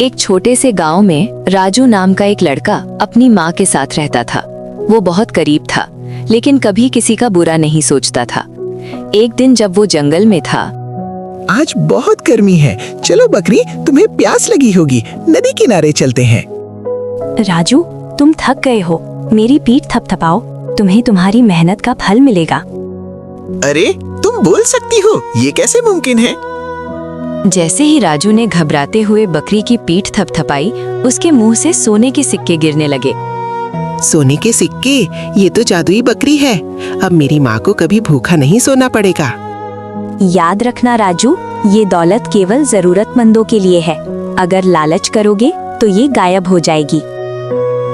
एक छोटे से गांव में राजू नाम का एक लड़का अपनी माँ के साथ रहता था। वो बहुत करीब था, लेकिन कभी किसी का बुरा नहीं सोचता था। एक दिन जब वो जंगल में था, आज बहुत गर्मी है, चलो बकरी, तुम्हें प्यास लगी होगी, नदी किनारे चलते हैं। राजू, तुम थक गए हो, मेरी पीठ थपथपाओ, तुम्हें तुम्हारी मेहनत का फल मिलेगा। अरे तुम बोल सकती हो, ये कैसे मुमकिन है? जैसे ही राजू ने घबराते हुए बकरी की पीठ थपथपाई, उसके मुंह से सोने के सिक्के गिरने लगे। सोने के सिक्के? ये तो जादुई बकरी है। अब मेरी माँ को कभी भूखा नहीं सोना पड़ेगा। याद रखना राजू, ये दौलत केवल जरूरतमंदों के लिए है। अगर लालच करोगे तो ये गायब हो जाएगी।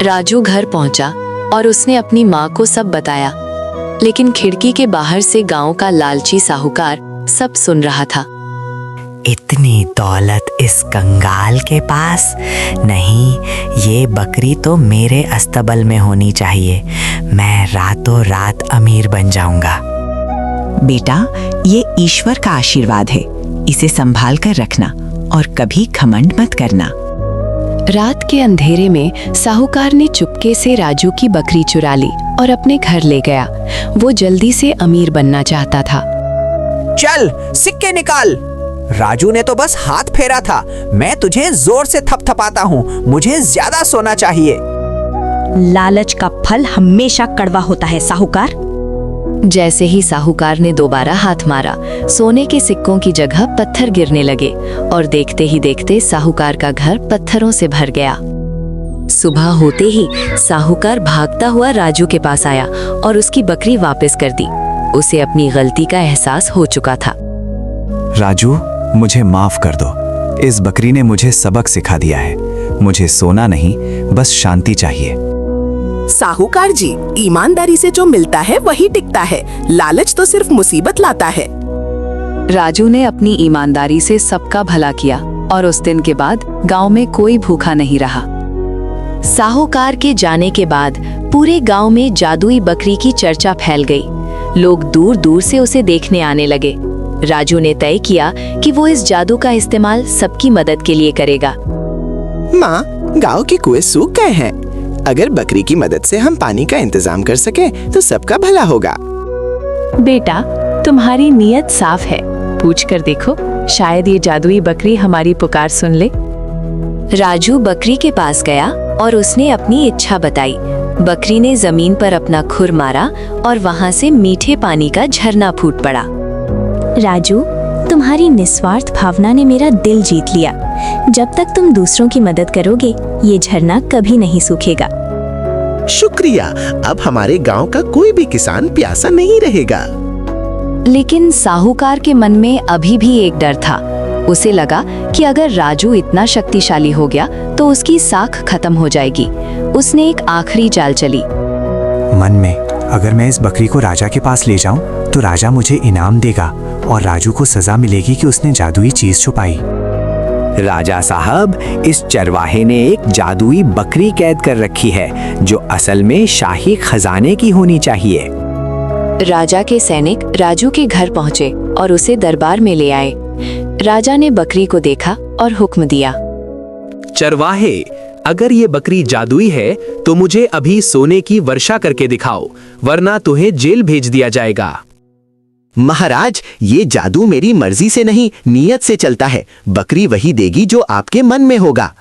राजू घर पहुंचा और उसने अपनी माँ को सब बताया, लेकिन खिड़की के बाहर से गांव का लालची साहूकार सब सुन रहा था। इतनी दौलत इस कंगाल के पास नहीं, ये बकरी तो मेरे अस्तबल में होनी चाहिए। मैं रातों रात अमीर बन जाऊंगा। बेटा, ये ईश्वर का आशीर्वाद है, इसे संभाल कर रखना और कभी घमंड मत करना। रात के अंधेरे में साहूकार ने चुपके से राजू की बकरी चुरा ली और अपने घर ले गया। वो जल्दी से अमीर बनना चाहता था। चल सिक्के निकाल। राजू ने तो बस हाथ फेरा था, मैं तुझे जोर से थपथपाता हूँ, मुझे ज्यादा सोना चाहिए। लालच का फल हमेशा कड़वा होता है साहूकार। जैसे ही साहूकार ने दोबारा हाथ मारा, सोने के सिक्कों की जगह पत्थर गिरने लगे और देखते ही देखते साहूकार का घर पत्थरों से भर गया। सुबह होते ही साहूकार भागता हुआ राजू के पास आया और उसकी बकरी वापस कर दी। उसे अपनी गलती का एहसास हो चुका था। राजू, मुझे माफ कर दो। इस बकरी ने मुझे सबक सिखा दिया है। मुझे सोना नहीं, बस शांति चाहिए। साहूकार जी, ईमानदारी से जो मिलता है वही टिकता है, लालच तो सिर्फ मुसीबत लाता है। राजू ने अपनी ईमानदारी से सबका भला किया और उस दिन के बाद गांव में कोई भूखा नहीं रहा। साहूकार के जाने के बाद पूरे गांव में जादुई बकरी की चर्चा फैल गई। लोग दूर दूर से उसे देखने आने लगे। राजू ने तय किया कि वो इस जादू का इस्तेमाल सबकी मदद के लिए करेगा। माँ, गांव के कुएं सूख गए हैं। अगर बकरी की मदद से हम पानी का इंतजाम कर सके तो सबका भला होगा। बेटा, तुम्हारी नीयत साफ है। पूछ कर देखो, शायद ये जादुई बकरी हमारी पुकार सुन ले। राजू बकरी के पास गया और उसने अपनी इच्छा बताई। बकरी ने जमीन पर अपना खुर मारा और वहां से मीठे पानी का झरना फूट पड़ा। राजू, तुम्हारी निस्वार्थ भावना ने मेरा दिल जीत लिया। जब तक तुम दूसरों की मदद करोगे, ये झरना कभी नहीं सूखेगा। शुक्रिया, अब हमारे गांव का कोई भी किसान प्यासा नहीं रहेगा। लेकिन साहूकार के मन में अभी भी एक डर था। उसे लगा कि अगर राजू इतना शक्तिशाली हो गया तो उसकी साख खत्म हो जाएगी। उसने एक आखिरी चाल चली। मन में, अगर मैं इस बकरी को राजा के पास ले जाऊं तो राजा मुझे इनाम देगा और राजू को सजा मिलेगी कि उसने जादुई चीज छुपाई। राजा साहब, इस चरवाहे ने एक जादुई बकरी कैद कर रखी है जो असल में शाही खजाने की होनी चाहिए। राजा के सैनिक राजू के घर पहुंचे और उसे दरबार में ले आए। राजा ने बकरी को देखा और हुक्म दिया। चरवाहे, अगर ये बकरी जादुई है तो मुझे अभी सोने की वर्षा करके दिखाओ, वरना तुम्हें जेल भेज दिया जाएगा। महाराज, ये जादू मेरी मर्जी से नहीं, नियत से चलता है। बकरी वही देगी जो आपके मन में होगा।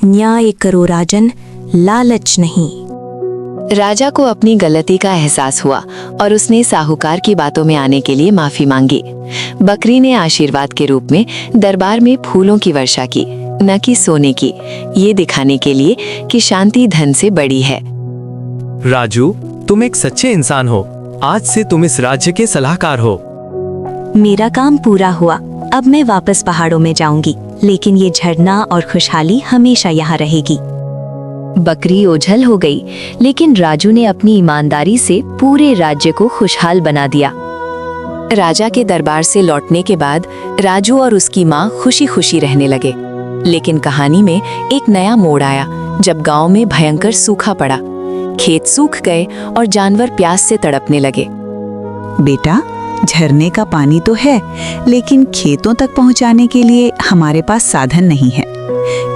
न्याय करो राजन, लालच नहीं। राजा को अपनी गलती का एहसास हुआ और उसने साहूकार की बातों में आने के लिए माफी मांगी। बकरी ने आशीर्वाद के रूप में दरबार में फूलों की वर्षा की, न कि सोने की, ये दिखाने के लिए कि शांति धन से बड़ी है। राजू, तुम एक सच्चे इंसान हो। आज से तुम इस राज्य के सलाहकार हो। मेरा काम पूरा हुआ। अब मैं वापस पहाड़ों में जाऊंगी, लेकिन ये झरना और खुशहाली हमेशा यहाँ रहेगी। बकरी ओझल हो गई, लेकिन राजू ने अपनी ईमानदारी से पूरे राज्य को खुशहाल बना दिया। राजा के दरबार से लौटने के बाद राजू और उसकी माँ खुशी खुशी रहने लगे। लेकिन कहानी में एक नया मोड़ आया जब गांव में भयंकर सूखा पड़ा। खेत सूख गए और जानवर प्यास से तड़पने लगे। बेटा, झरने का पानी तो है, लेकिन खेतों तक पहुंचाने के लिए हमारे पास साधन नहीं है।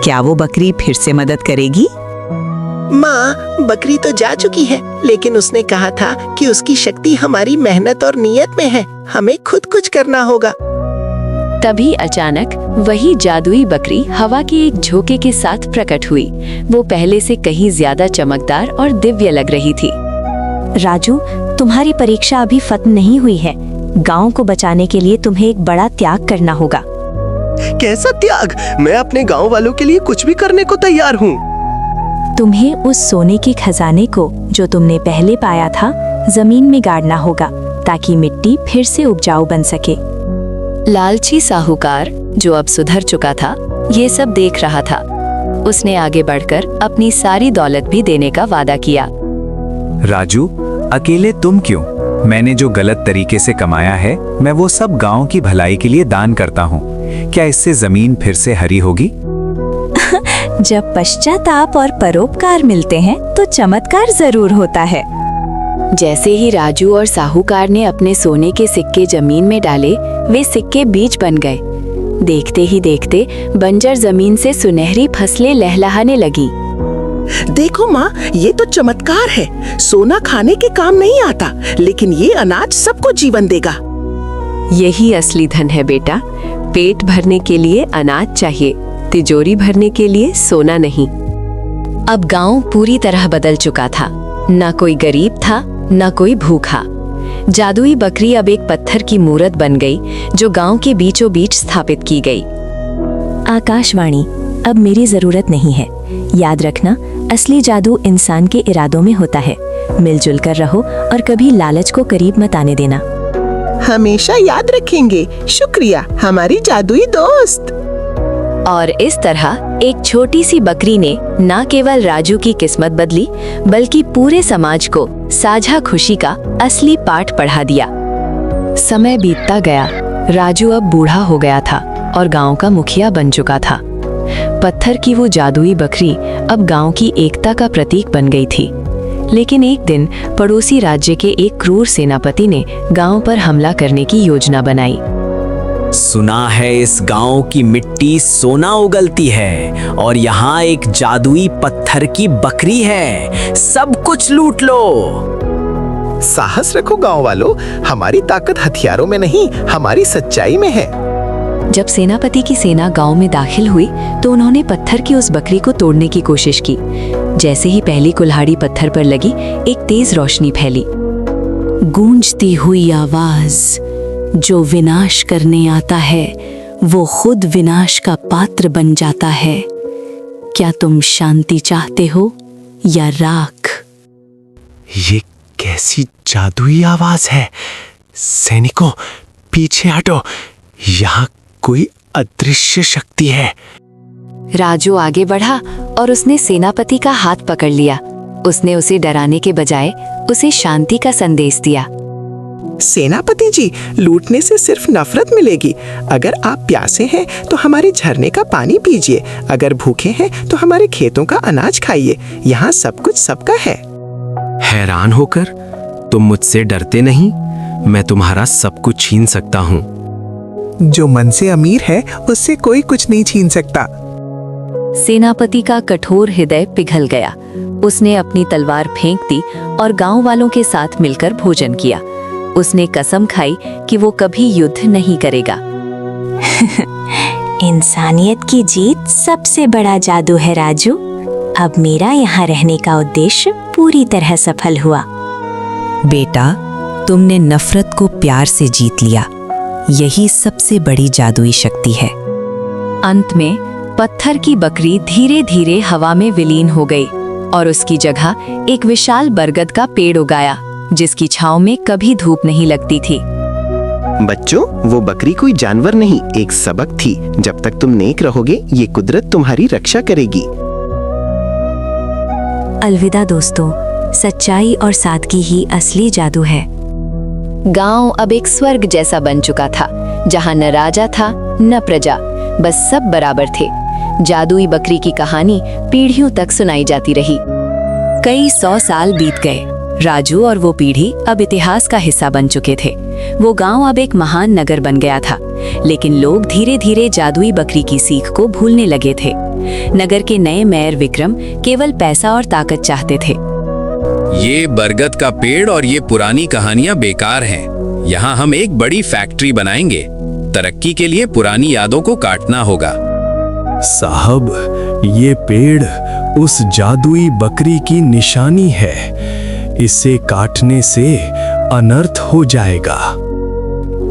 क्या वो बकरी फिर से मदद करेगी? माँ, बकरी तो जा चुकी है, लेकिन उसने कहा था कि उसकी शक्ति हमारी मेहनत और नियत में है। हमें खुद कुछ करना होगा। तभी अचानक वही जादुई बकरी हवा के एक झोंके के साथ प्रकट हुई। वो पहले से कहीं ज्यादा चमकदार और दिव्य लग रही थी। राजू, तुम्हारी परीक्षा अभी खत्म नहीं हुई है। गांव को बचाने के लिए तुम्हें एक बड़ा त्याग करना होगा। कैसा त्याग? मैं अपने गांव वालों के लिए कुछ भी करने को तैयार हूँ। तुम्हें उस सोने के खजाने को, जो तुमने पहले पाया था, जमीन में गाड़ना होगा ताकि मिट्टी फिर से उपजाऊ बन सके। लालची साहूकार, जो अब सुधर चुका था, ये सब देख रहा था। उसने आगे बढ़कर अपनी सारी दौलत भी देने का वादा किया। राजू, अकेले तुम क्यों? मैंने जो गलत तरीके से कमाया है, मैं वो सब गांव की भलाई के लिए दान करता हूँ। क्या इससे जमीन फिर से हरी होगी? जब पश्चाताप और परोपकार मिलते हैं तो चमत्कार जरूर होता है। जैसे ही राजू और साहूकार ने अपने सोने के सिक्के जमीन में डाले, वे सिक्के बीज बन गए। देखते ही देखते बंजर जमीन से सुनहरी फसलें लहलहाने लगी। देखो माँ, ये तो चमत्कार है। सोना खाने के काम नहीं आता, लेकिन ये अनाज सबको जीवन देगा। यही असली धन है बेटा। पेट भरने के लिए अनाज चाहिए, तिजोरी भरने के लिए सोना नहीं। अब गांव पूरी तरह बदल चुका था। ना कोई गरीब था, ना कोई भूखा। जादुई बकरी अब एक पत्थर की मूरत बन गई, जो गांव के बीचों बीच स्थापित की गई। आकाशवाणी, अब मेरी जरूरत नहीं है। याद रखना, असली जादू इंसान के इरादों में होता है। मिलजुल कर रहो और कभी लालच को करीब मत आने देना। हमेशा याद रखेंगे। शुक्रिया हमारी जादुई दोस्त। और इस तरह एक छोटी सी बकरी ने न केवल राजू की किस्मत बदली, बल्कि पूरे समाज को साझा खुशी का असली पाठ पढ़ा दिया। समय बीतता गया। राजू अब बूढ़ा हो गया था और गांव का मुखिया बन चुका था। पत्थर की वो जादुई बकरी अब गांव की एकता का प्रतीक बन गई थी। लेकिन एक दिन पड़ोसी राज्य के एक क्रूर सेनापति ने गांव पर हमला करने की योजना बनाई। सुना है इस गांव की मिट्टी सोना उगलती है और यहाँ एक जादुई पत्थर की बकरी है। सब कुछ लूट लो। साहस रखो गांव वालों, हमारी ताकत हथियारों में नहीं, हमारी सच्चाई में है। जब सेनापति की सेना गांव में दाखिल हुई तो उन्होंने पत्थर की उस बकरी को तोड़ने की कोशिश की। जैसे ही पहली कुल्हाड़ी पत्थर पर लगी, एक तेज रोशनी फैली। गूंजती हुई आवाज, जो विनाश करने आता है वो खुद विनाश का पात्र बन जाता है। क्या तुम शांति चाहते हो या राख? ये कैसी जादुई आवाज है? सैनिकों, पीछे हटो, यहाँ कोई अदृश्य शक्ति है। राजू आगे बढ़ा और उसने सेनापति का हाथ पकड़ लिया। उसने उसे डराने के बजाय उसे शांति का संदेश दिया। सेनापति जी, लूटने से सिर्फ नफरत मिलेगी। अगर आप प्यासे हैं तो हमारे झरने का पानी पीजिए, अगर भूखे हैं तो हमारे खेतों का अनाज खाइए। यहाँ सब कुछ सबका है। हैरान होकर तुम मुझसे डरते नहीं? मैं तुम्हारा सब कुछ छीन सकता हूँ। जो मन से अमीर है उससे कोई कुछ नहीं छीन सकता। सेनापति का कठोर हृदय पिघल गया। उसने अपनी तलवार फेंक दी और गांव वालों के साथ मिलकर भोजन किया। उसने कसम खाई कि वो कभी युद्ध नहीं करेगा। इंसानियत की जीत सबसे बड़ा जादू है राजू। अब मेरा यहाँ रहने का उद्देश्य पूरी तरह सफल हुआ। बेटा, तुमने नफरत को प्यार से जीत लिया। यही सबसे बड़ी जादुई शक्ति है। अंत में पत्थर की बकरी धीरे धीरे हवा में विलीन हो गई और उसकी जगह एक विशाल बरगद का पेड़ उगाया, जिसकी छांव में कभी धूप नहीं लगती थी। बच्चों, वो बकरी कोई जानवर नहीं, एक सबक थी। जब तक तुम नेक रहोगे, ये कुदरत तुम्हारी रक्षा करेगी। अलविदा दोस्तों, सच्चाई और सादगी ही असली जादू है। गांव अब एक स्वर्ग जैसा बन चुका था, जहां न राजा था न प्रजा, बस सब बराबर थे। जादुई बकरी की कहानी पीढ़ियों तक सुनाई जाती रही। कई 100 साल बीत गए। राजू और वो पीढ़ी अब इतिहास का हिस्सा बन चुके थे। वो गांव अब एक महान नगर बन गया था, लेकिन लोग धीरे धीरे जादुई बकरी की सीख को भूलने लगे थे। नगर के नए मेयर विक्रम केवल पैसा और ताकत चाहते थे। ये बरगद का पेड़ और ये पुरानी कहानियां बेकार हैं। यहाँ हम एक बड़ी फैक्ट्री बनाएंगे। तरक्की के लिए पुरानी यादों को काटना होगा। साहब, ये पेड़ उस जादुई बकरी की निशानी है। इसे काटने से अनर्थ हो जाएगा।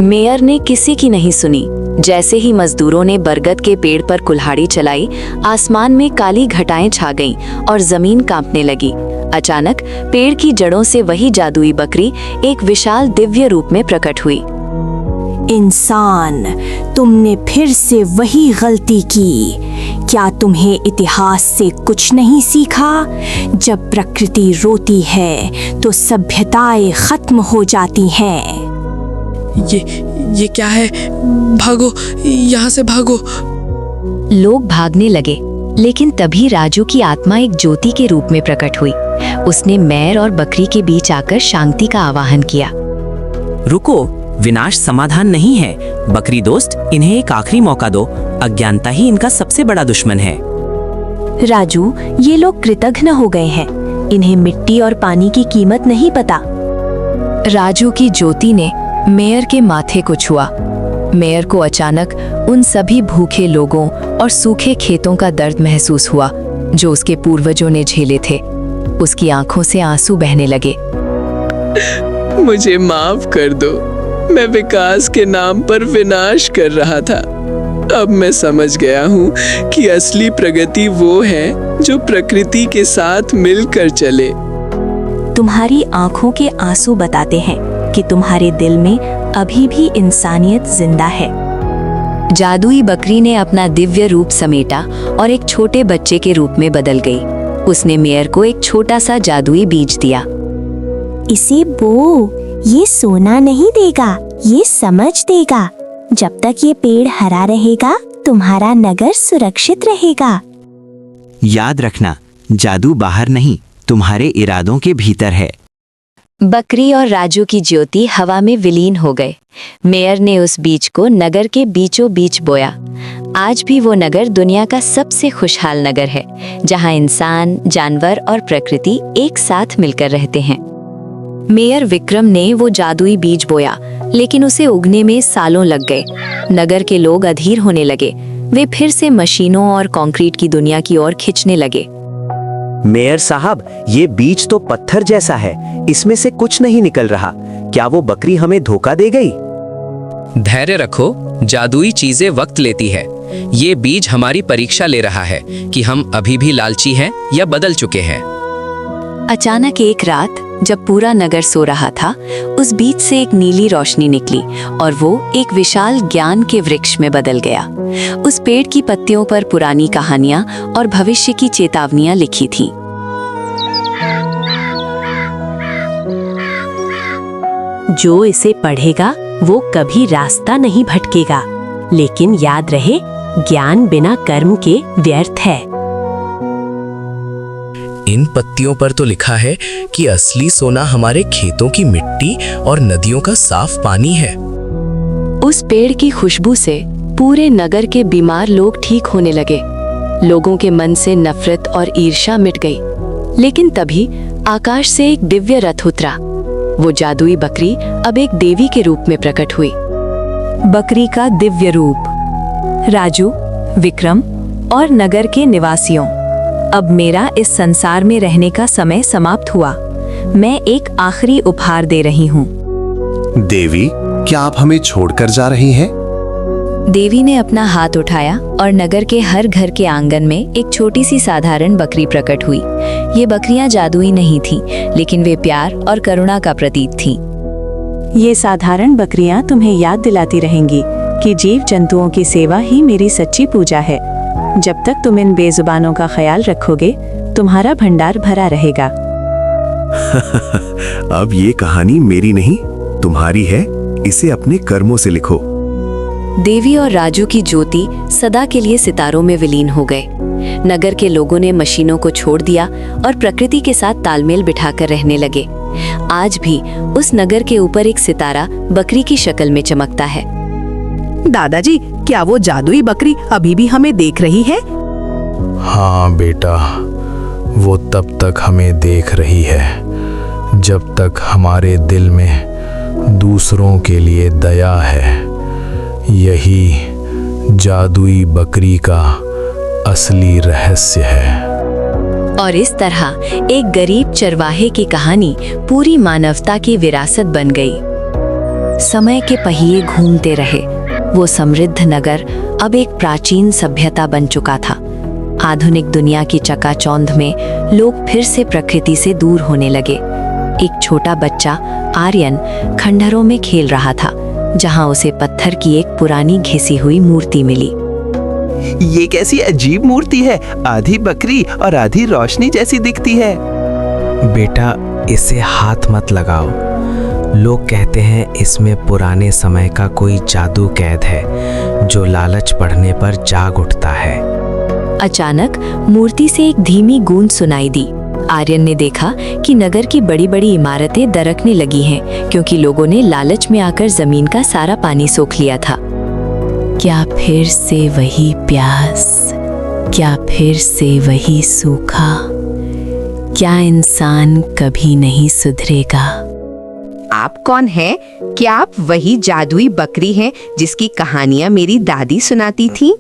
मेयर ने किसी की नहीं सुनी। जैसे ही मजदूरों ने बरगद के पेड़ पर कुल्हाड़ी चलाई, आसमान में काली घटाएं छा गईं और जमीन कांपने लगी। अचानक पेड़ की जड़ों से वही जादुई बकरी एक विशाल दिव्य रूप में प्रकट हुई। इंसान, तुमने फिर से वही गलती की। क्या तुम्हें इतिहास से कुछ नहीं सीखा? जब प्रकृति रोती है तो सभ्यताएं खत्म हो जाती हैं। ये क्या है? भागो, यहाँ से भागो। लोग भागने लगे, लेकिन तभी राजू की आत्मा एक ज्योति के रूप में प्रकट हुई। उसने मेयर और बकरी के बीच आकर शांति का आवाहन किया। रुको, विनाश समाधान नहीं है। बकरी दोस्त, इन्हें एक आखिरी मौका दो। अज्ञानता ही इनका सबसे बड़ा दुश्मन है। राजू, ये लोग कृतघ्न हो गए हैं। इन्हें मिट्टी और पानी की कीमत नहीं पता। राजू की ज्योति ने मेयर के माथे को छुआ। मेयर को अचानक उन सभी भूखे लोगों और सूखे खेतों का दर्द महसूस हुआ जो उसके पूर्वजों ने झेले थे। उसकी आंखों से आंसू बहने लगे। मुझे माफ कर दो। मैं विकास के नाम पर विनाश कर रहा था। अब मैं समझ गया हूँ कि असली प्रगति वो है जो प्रकृति के साथ मिलकर चले। तुम्हारी आंखों के आंसू बताते हैं कि तुम्हारे दिल में अभी भी इंसानियत जिंदा है। जादुई बकरी ने अपना दिव्य रूप समेटा और एक छोटे बच्चे के रूप में बदल गई। उसने मेयर को एक छोटा सा जादुई बीज दिया। इसे बो, ये सोना नहीं देगा, ये समझ देगा। जब तक ये पेड़ हरा रहेगा, तुम्हारा नगर सुरक्षित रहेगा। याद रखना, जादू बाहर नहीं, तुम्हारे इरादों के भीतर है। बकरी और राजू की ज्योति हवा में विलीन हो गए। मेयर ने उस बीज को नगर के बीचों बीच बोया। आज भी वो नगर दुनिया का सबसे खुशहाल नगर है, जहां इंसान, जानवर और प्रकृति एक साथ मिलकर रहते हैं। मेयर विक्रम ने वो जादुई बीज बोया, लेकिन उसे उगने में सालों लग गए। नगर के लोग अधीर होने लगे। वे फिर से मशीनों और कंक्रीट की दुनिया की ओर खिंचने लगे। मेयर साहब, ये बीज तो पत्थर जैसा है, इसमें से कुछ नहीं निकल रहा। क्या वो बकरी हमें धोखा दे गई? धैर्य रखो, जादुई चीजें वक्त लेती है। ये बीज हमारी परीक्षा ले रहा है कि हम अभी भी लालची हैं या बदल चुके हैं। अचानक एक रात, जब पूरा नगर सो रहा था, उस बीज से एक नीली रोशनी निकली और वो एक विशाल ज्ञान के वृक्ष में बदल गया। उस पेड़ की पत्तियों पर पुरानी कहानियां और भविष्य की चेतावनियां लिखी थीं। जो इसे पढ़ेगा वो कभी रास्ता नहीं भटकेगा, लेकिन याद रहे, ज्ञान बिना कर्म के व्यर्थ है। इन पत्तियों पर तो लिखा है कि असली सोना हमारे खेतों की मिट्टी और नदियों का साफ पानी है। उस पेड़ की खुशबू से पूरे नगर के बीमार लोग ठीक होने लगे। लोगों के मन से नफरत और ईर्ष्या मिट गई। लेकिन तभी आकाश से एक दिव्य रथ उतरा। वो जादुई बकरी अब एक देवी के रूप में प्रकट हुई। बकरी का दिव्य रूप। राजू, विक्रम और नगर के निवासियों, अब मेरा इस संसार में रहने का समय समाप्त हुआ। मैं एक आखिरी उपहार दे रही हूँ। देवी, क्या आप हमें छोड़कर जा रही हैं? देवी ने अपना हाथ उठाया और नगर के हर घर के आंगन में एक छोटी सी साधारण बकरी प्रकट हुई। ये बकरियां जादुई नहीं थीं, लेकिन वे प्यार और करुणा का प्रतीक थीं। ये साधारण बकरियां तुम्हें याद दिलाती रहेंगी कि जीव जंतुओं की सेवा ही मेरी सच्ची पूजा है। जब तक तुम इन बेजुबानों का ख्याल रखोगे, तुम्हारा भंडार भरा रहेगा। अब ये कहानी मेरी नहीं, तुम्हारी है। इसे अपने कर्मों से लिखो। देवी और राजू की ज्योति सदा के लिए सितारों में विलीन हो गए। नगर के लोगों ने मशीनों को छोड़ दिया और प्रकृति के साथ तालमेल बिठाकर रहने लगे। आज भी उस नगर के ऊपर एक सितारा बकरी की शक्ल में चमकता है। दादाजी, क्या वो जादुई बकरी अभी भी हमें देख रही है? हाँ बेटा, वो तब तक हमें देख रही है जब तक हमारे दिल में दूसरों के लिए दया है। यही जादुई बकरी का असली रहस्य है। और इस तरह एक गरीब चरवाहे की कहानी पूरी मानवता की विरासत बन गई। समय के पहिए घूमते रहे, वो समृद्ध नगर अब एक प्राचीन सभ्यता बन चुका था। आधुनिक दुनिया की चकाचौंध में लोग फिर से प्रकृति से दूर होने लगे। एक छोटा बच्चा आर्यन खंडहरों में खेल रहा था, जहां उसे पत्थर की एक पुरानी घिसी हुई मूर्ति मिली। ये कैसी अजीब मूर्ति है, आधी बकरी और आधी रोशनी जैसी दिखती है। बेटा, इसे हाथ मत लगाओ। लोग कहते हैं इसमें पुराने समय का कोई जादू कैद है जो लालच बढ़ने पर जाग उठता है। अचानक मूर्ति से एक धीमी गूंज सुनाई दी। आर्यन ने देखा कि नगर की बड़ी बड़ी इमारतें दरकने लगी हैं, क्योंकि लोगों ने लालच में आकर जमीन का सारा पानी सोख लिया था। क्या फिर से वही प्यास? क्या फिर से वही सूखा? क्या इंसान कभी नहीं सुधरेगा? आप कौन हैं? क्या आप वही जादुई बकरी हैं जिसकी कहानियां मेरी दादी सुनाती थी?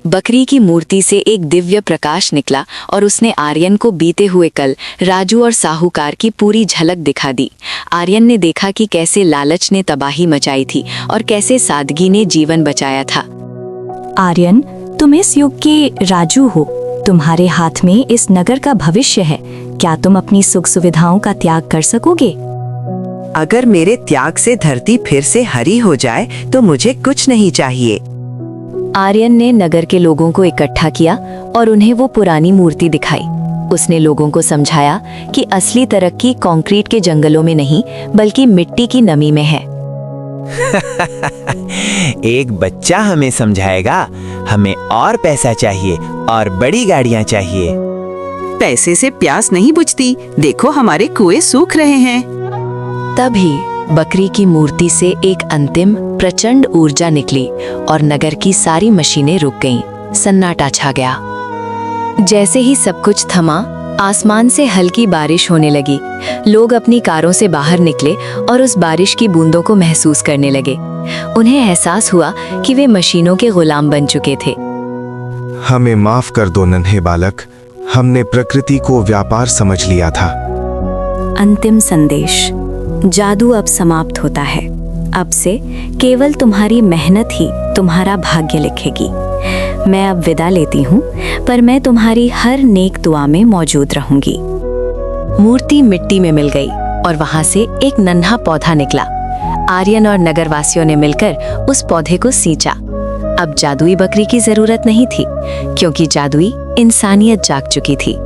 बकरी की मूर्ति से एक दिव्य प्रकाश निकला और उसने आर्यन को बीते हुए कल राजू और साहूकार की पूरी झलक दिखा दी। आर्यन ने देखा कि कैसे लालच ने तबाही मचाई थी और कैसे सादगी ने जीवन बचाया था। आर्यन, तुम इस युग के राजू हो। तुम्हारे हाथ में इस नगर का भविष्य है। क्या तुम अपनी सुख सुविधाओं का त्याग कर सकोगे? अगर मेरे त्याग से धरती फिर से हरी हो जाए तो मुझे कुछ नहीं चाहिए। आर्यन ने नगर के लोगों को इकट्ठा किया और उन्हें वो पुरानी मूर्ति दिखाई। उसने लोगों को समझाया कि असली तरक्की कंक्रीट के जंगलों में नहीं, बल्कि मिट्टी की नमी में है। एक बच्चा हमें समझाएगा। हमें और पैसा चाहिए और बड़ी गाड़ियां चाहिए। पैसे से प्यास नहीं बुझती। देखो, हमारे कुएं सूख रहे हैं। तभी बकरी की मूर्ति से एक अंतिम प्रचंड ऊर्जा निकली और नगर की सारी मशीनें रुक गईं। सन्नाटा छा गया। जैसे ही सब कुछ थमा, आसमान से हल्की बारिश होने लगी। लोग अपनी कारों से बाहर निकले और उस बारिश की बूंदों को महसूस करने लगे। उन्हें एहसास हुआ कि वे मशीनों के गुलाम बन चुके थे। हमें माफ कर दो नन्हे बालक, हमने प्रकृति को व्यापार समझ लिया था। अंतिम संदेश। जादू अब समाप्त होता है। अब से केवल तुम्हारी मेहनत ही तुम्हारा भाग्य लिखेगी। मैं अब विदा लेती हूँ, पर मैं तुम्हारी हर नेक दुआ में मौजूद रहूंगी। मूर्ति मिट्टी में मिल गई और वहां से एक नन्हा पौधा निकला। आर्यन और नगरवासियों ने मिलकर उस पौधे को सींचा। अब जादुई बकरी की जरूरत नहीं थी, क्योंकि जादुई इंसानियत जाग चुकी थी।